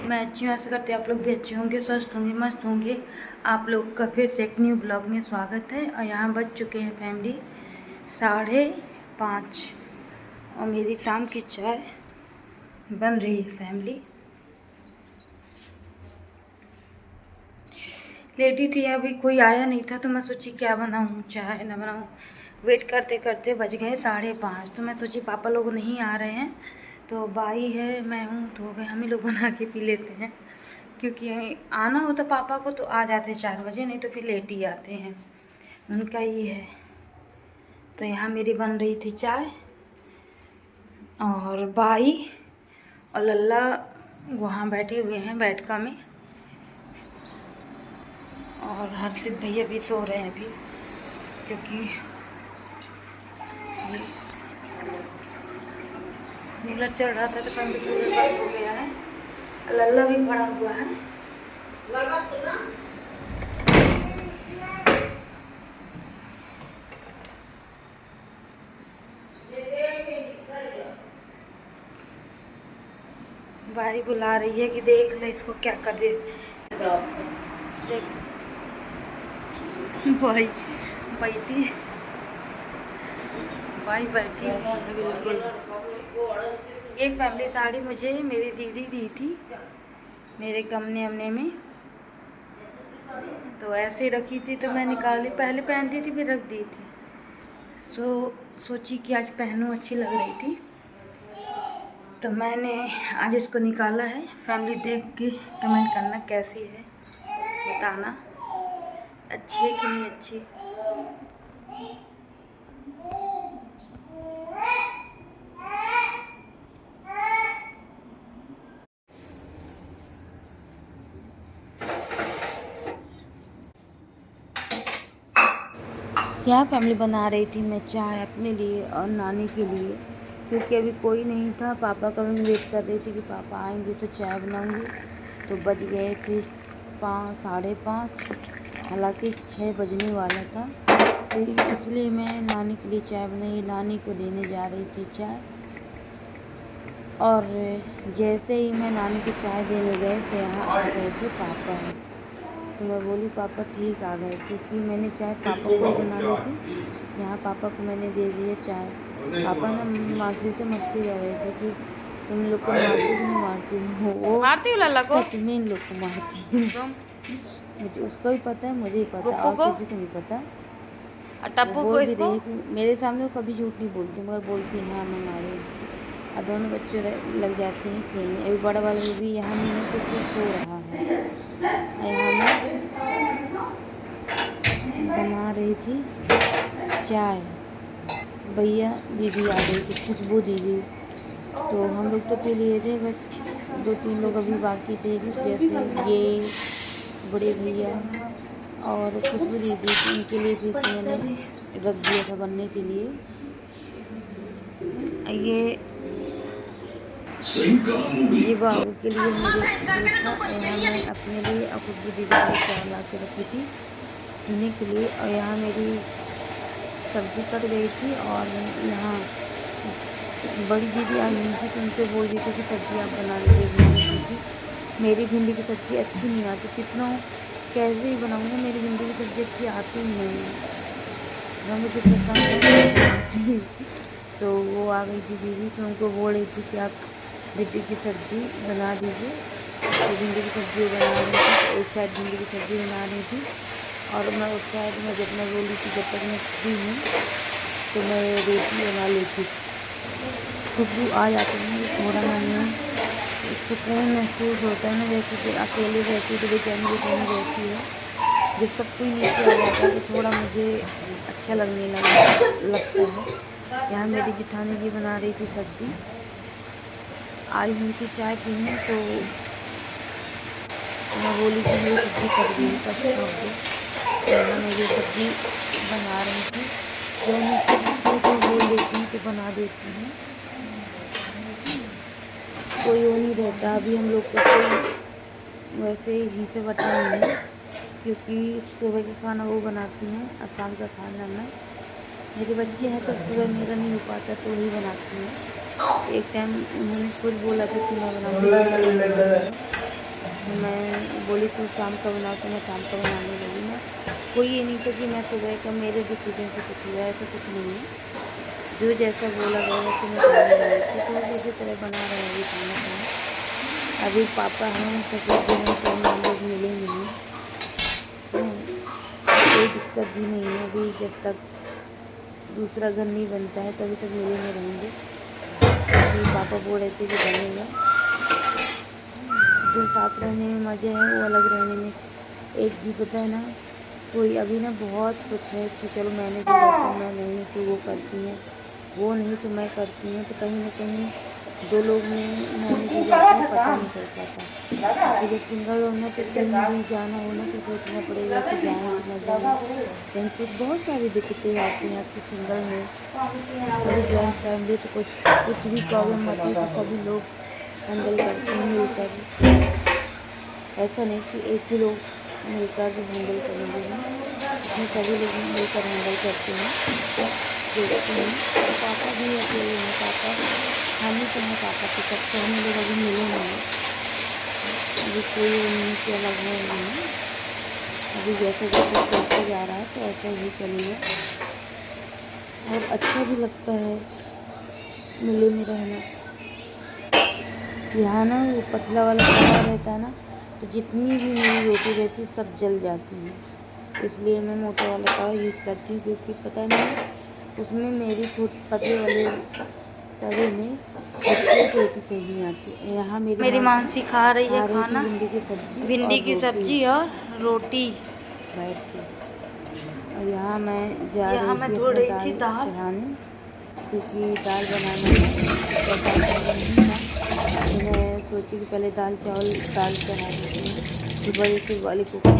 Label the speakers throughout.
Speaker 1: मैं अच्छी हूँ, ऐसा करते आप लोग भी अच्छे होंगे, स्वस्थ होंगे, मस्त होंगे। आप लोग का फिर से एक न्यू ब्लॉग में स्वागत है। और यहाँ बज चुके हैं फैमिली 5:30 और मेरी शाम की चाय बन रही है फैमिली। लेटी थी, अभी कोई आया नहीं था तो मैं सोची क्या बनाऊँ, चाय ना बनाऊँ। वेट करते करते बज गए 5:30 तो मैं सोची पापा लोग नहीं आ रहे हैं तो बाई है, मैं हूँ, तो हो गए हम ही लोग बना के पी लेते हैं। क्योंकि आना होता पापा को तो आ जाते 4 बजे, नहीं तो फिर लेट ही आते हैं, उनका ही है। तो यहाँ मेरी बन रही थी चाय और बाई और लल्ला वहाँ बैठे हुए हैं बैठका में, और हर्षित भैया भी सो रहे हैं अभी, क्योंकि कूलर चल रहा था तो फैमिली कूलर बंद हो गया है। लल्ला भी पड़ा हुआ है। बारी बुला रही है कि देख ले इसको क्या कर दे। देख भाई बैठी है बिल्कुल। ये फैमिली साड़ी मुझे मेरी दीदी दी थी मेरे गमने अमने में, तो ऐसे ही रखी थी तो मैं निकाली, पहले पहनती थी फिर रख दी थी। सोची कि आज पहनूं, अच्छी लग रही थी तो मैंने आज इसको निकाला है। फैमिली देख के कमेंट करना कैसी है, बताना अच्छी है कि नहीं अच्छी। यहाँ फैमिली बना रही थी मैं चाय अपने लिए और नानी के लिए, क्योंकि अभी कोई नहीं था। पापा का मैं वेट कर रही थी कि पापा आएंगे तो चाय बनाऊंगी। तो बज गए थे 5:30, हालांकि 6 बजने वाला था, तो इसलिए मैं नानी के लिए चाय बनाई, नानी को देने जा रही थी चाय। और जैसे ही मैं नानी को चाय देने गए तो यहाँ आ गए थे पापा, तो मैं बोली पापा ठीक आ गए, क्योंकि मैंने चाय पापा को बना ली थी। यहाँ पापा को मैंने दे दिया चाय। पापा ना मासी से मस्ती कर रहे थे कि तुम लोग को मारती कि नहीं मारती हो। वो मारती हूँ लल्ला को, सच में इन लोग को मारती है। मुझे उसको भी पता है, मुझे ही पता है, और किसी को नहीं पता। टप्पू को इसको मेरे सामने वो कभी झूठ नहीं बोलती, मगर बोलती है हाँ मैं मारी। और दोनों बच्चे लग जाते हैं खेलने। अभी बड़ा वाला भी यहाँ नहीं है क्योंकि सो रहा है। यहाँ मैं बना रही थी चाय, भैया दीदी आ गई थी, खुशबू दीदी, तो हम लोग तो पी लिए थे, बस 2-3 लोग अभी बाकी थे, जैसे ये बड़े भैया और खुशबू दीदी, उनके लिए भी मैंने रख दिया था बनने के लिए। ये बाबू के लिए मेरे था, यहाँ मैं अपने लिए और खुशबू दीदी के लिए चाय ला के रखी थी पीने के लिए। और यहाँ मेरी सब्जी कट गई थी और यहाँ बड़ी दीदी आई हुई थी तो उनसे बोल रही थी कि सब्जी आप बना लीजिए भिंडी की। मेरी भिंडी की सब्ज़ी अच्छी नहीं आती, कितना कैसे ही बनाऊँगा, मेरी भिंडी की सब्ज़ी अच्छी आती ही नहीं है, मुझे पसंद है। तो वो आ गई थी दीदी, तो उनको बोल रही थी कि आप भिंडी की सब्ज़ी बना दीजिए। तो भिंडी की सब्ज़ी बना रही थी, तो एक साइड भिंडी की सब्ज़ी बना रही थी और मैं उस साइड में जब मैं बोली थी जब तक मैं फ्री हूँ तो मैं रोटी बना लेती। खुशबू आ जाती है, थोड़ा मन में सुकून महसूस होता है ना, जैसे कि अकेले रहती है तो बेचैनी रहती है। जब सब कोई नीचे आ जाता है तो थोड़ा मुझे अच्छा लगने लगता है। यहाँ मेरी जिठानी जी बना रही थी सब्ज़ी, आई हुई थी चाय पीने, तो मैं बोली कि मेरी सब्ज़ी कर गई तब तो यहाँ मेरी सब्ज़ी बना रही थी, जो मैं तो बोल देती हूँ तो बना देती हूँ, कोई वो नहीं रहता। अभी हम लोग को कोई वैसे ही से बता नहीं है, क्योंकि सुबह का खाना वो बनाती हैं और शाम का खाना मैं। मेरे बच्चे हैं तो सुबह मेरा नहीं हो पाता तो वही बनाती हैं। एक टाइम उन्होंने खुद बोला था कि मैं बनाऊँगी, फिर मैं बोली तू शाम का बनाओ, तो मैं शाम का बनाने लगी ना। कोई ये नहीं था कि मैं सुबह का मेरे डिसीजन से कुछ हुआ है, तो कुछ नहीं है, जो जैसा बोला गया वैसे मैं करने लगी थी। तो इसी तरह बना रहे हैं अभी खाना खाना। अभी पापा हैं सभी दिनों तो हम लोग मिले नहीं, कोई दिक्कत भी नहीं है। अभी जब तक दूसरा घर नहीं बनता है तभी तक मिले में रहेंगे। अभी पापा बोल रहे थे कि बनेगा, जो साथ रहने में मज़े हैं वो अलग रहने में एक भी पता है ना। कोई अभी ना बहुत कुछ है कि चलो मैंने भी करता, मैं नहीं तो वो करती हैं, वो नहीं तो मैं करती हूँ, तो कहीं ना कहीं दो लोग में मैंने भी जाते हैं पता नहीं चल पाता। जब सिंगल होना तो कहीं भी जाना होना तो सोचना पड़ेगा कि जाएँ कि न जाएँ, कहीं कुछ बहुत सारी दिक्कतें आती हैं आपकी सिंगल में। अभी जॉइंट फैमिली तो कुछ भी प्रॉब्लम आती है तो सभी लोग हैंडल करते हैं मिलकर। ऐसा नहीं कि एक ही लोग मिलकर हैंडल करेंगे, इसमें सभी लोग मिलकर हैंडल करते हैं, देखते हैं। तो पापा भी अकेले हैं, पापा हम ही तो हैं पापा के सब, तो हम लोग अभी मिले नहीं, अभी कोई नहीं से अलग नहीं है। अभी जैसे जैसे चलते जा रहा है तो ऐसा ही चलेगा, और अच्छा भी लगता है मिले में रहना। यहाँ ना वो पतला वाला तवा रहता है ना, तो जितनी भी मेरी रोटी रहती है सब जल जाती है, इसलिए मैं मोटा वाला तवा यूज़ करती हूँ, क्योंकि पता नहीं उसमें मेरी पतले वाले तवे में एक रोटी सही नहीं आती। यहाँ मेरी मानसी खा रही है खाना, भिंडी की सब्जी और रोटी बैठ के। और यहाँ मैं जा रही थी दाल चढ़ाने, क्योंकि दाल बनाना है। तो मैं सोची कि पहले दाल चढ़ा देती हूँ, फिर बड़ी फिर वाली कुकर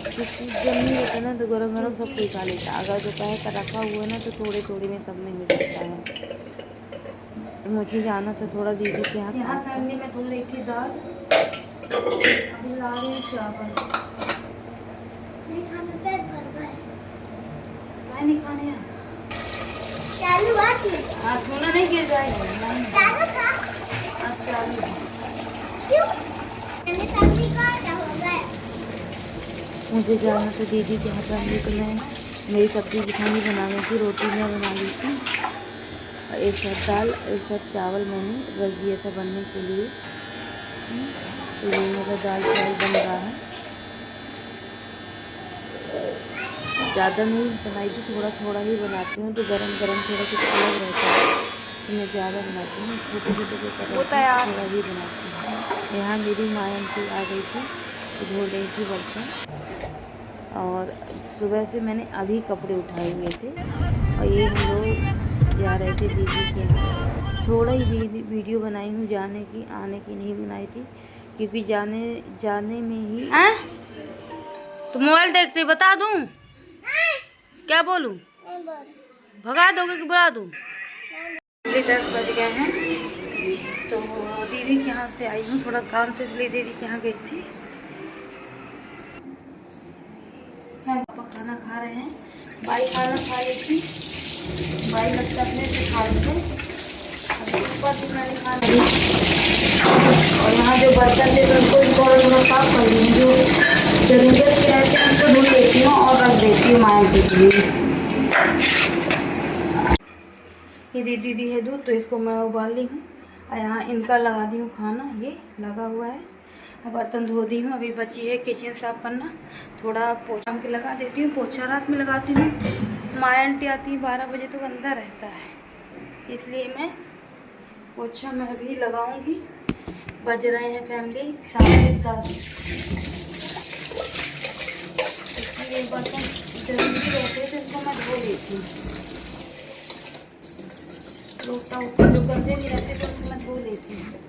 Speaker 1: क्योंकि जब नहीं होता ना तो गरम गरम सब कोई खा लेता। अगर दोपहर का रखा हुआ है ना तो थोड़े थोड़े में सब में हो जाता है। मुझे जाना था थोड़ा दीदी के यहाँ फैमिली में धुल रही थी दाल, अभी ला रही हूँ चावल। नहीं खाने हैं, खाना नहीं गिर जाएगा। मुझे जाना था दीदी के यहाँ फैमिली, तो मैं मेरी सब्जी बिठानी बनानी थी, रोटी मैं बना ली थी, और एक साथ दाल एक साथ चावल मैंने रख दिया था बनने के लिए। तो ये मेरा दाल चावल बन रहा है। ज़्यादा नहीं बनाई थी, थोड़ा थोड़ा ही बनाती हूँ, तो गरम गरम थोड़ा कुछ अलग रहता है, तो मैं ज़्यादा बनाती हूँ, छोटे छोटे जो थोड़ा ही बनाती हूँ। यहाँ मेरी माँ आंटी आ गई थी, तो धो रही थी बर्तन, और सुबह से मैंने अभी कपड़े उठाए हुए थे, और ये हम लोग जा रहे थे दीदी के यहाँ। थोड़ा ही वीडियो बनाई हूँ, जाने की आने की नहीं बनाई थी, क्योंकि जाने में ही तो मोबाइल देख रही, बता दूँ क्या बोलूं, भगा दोगे कि बुला दूं? 10 बज गए हैं, तो दीदी के यहाँ से आई हूँ, थोड़ा काम था इसलिए दीदी के यहाँ गई थी। पापा खाना खा रहे हैं, बाई खाना खा रही थी, बाई लगता अपने से खा रही थी, मैंने खा ली। और यहाँ जो बर्तन थे उनको थोड़ा साफ कर ली, जो जरूरत के रहते हैं उनको धुल लेती हूँ और रख देती हूँ माया के लिए। ये दीदी दी है दूध, तो इसको मैं उबाल ली हूँ, और यहाँ इनका लगा दी हूँ खाना, ये लगा हुआ है। बर्तन धो दी हूँ, अभी बची है किचन साफ करना, थोड़ा पोछा के लगा देती हूँ, पोछा रात में लगाती हूँ। माया आंटी आती है 12 बजे तो अंदर रहता है, इसलिए मैं पोछा मैं अभी लगाऊंगी। बज रहे हैं फैमिली 10:30, इसलिए बर्तन जरूरी रहते तो इसको मैं धो लेती हूँ। लोटा ऊपर जो गंदे नहीं रहते तो उसको मैं धो लेती हूँ।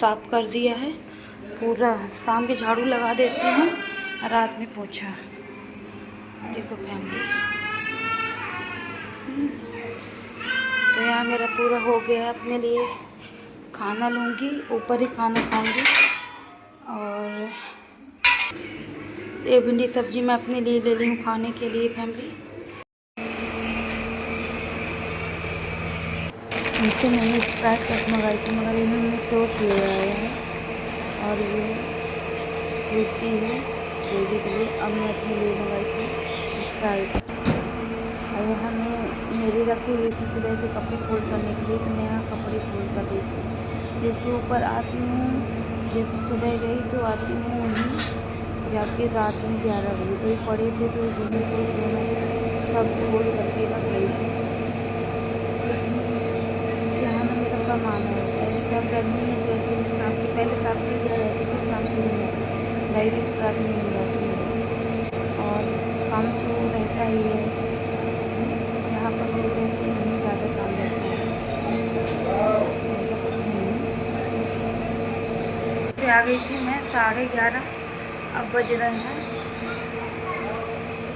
Speaker 1: साफ कर दिया है पूरा। शाम के झाड़ू लगा देती हूँ, रात में पोछा। देखो फैमिली, तो यहाँ मेरा पूरा हो गया है। अपने लिए खाना लूँगी, ऊपर ही खाना खाऊँगी। और ये भिंडी सब्जी मैं अपने लिए ले ली हूँ खाने के लिए फैमिली। इनसे मैंने स्प्राइट कप मंगाई थी, मगर इन्होंने टोस्ट ले आया है। और ये फ्रूटी है बेबी के लिए। अब मैं अपने लिए मंगाई थी स्प्राइट। और यहाँ मैं मेरी रखी हुई थी सुबह से कपड़े फोल्ड करने के लिए, तो मैं यहाँ कपड़े फोल्ड कर देती हूँ। जिसके ऊपर आती हूँ, जैसे सुबह गई तो आती हूँ वहीं जाके रात में 11 बजे। तो ये पड़े थे तो सब फोल्ड करके रख रही थी। यहाँ ना मेरा कम आना होता है, जब गर्मी है तो ऐसे शाम के पहले साफ की जा जाती है, शाम को डायरेक्ट रात में ही आती है। और काम तो रहता ही है, यहाँ पर लोग रहते हैं नहीं, ज़्यादा काम रहता है, ऐसा कुछ नहीं है। आ गई थी मैं 11:30, अब बज रहे हैं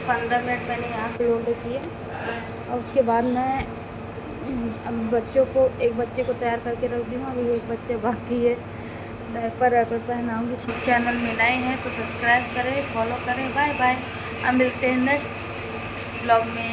Speaker 1: 15 मिनट मैंने यहाँ पे लोड किया। और उसके बाद मैं अब बच्चों को, एक बच्चे को तैयार करके रख दी हूँ, अभी एक बच्चे बाकी है, डायपर पहनाऊँगी। चैनल में नए हैं तो सब्सक्राइब करें, फॉलो करें। बाय बाय, अब मिलते हैं नेक्स्ट ब्लॉग में।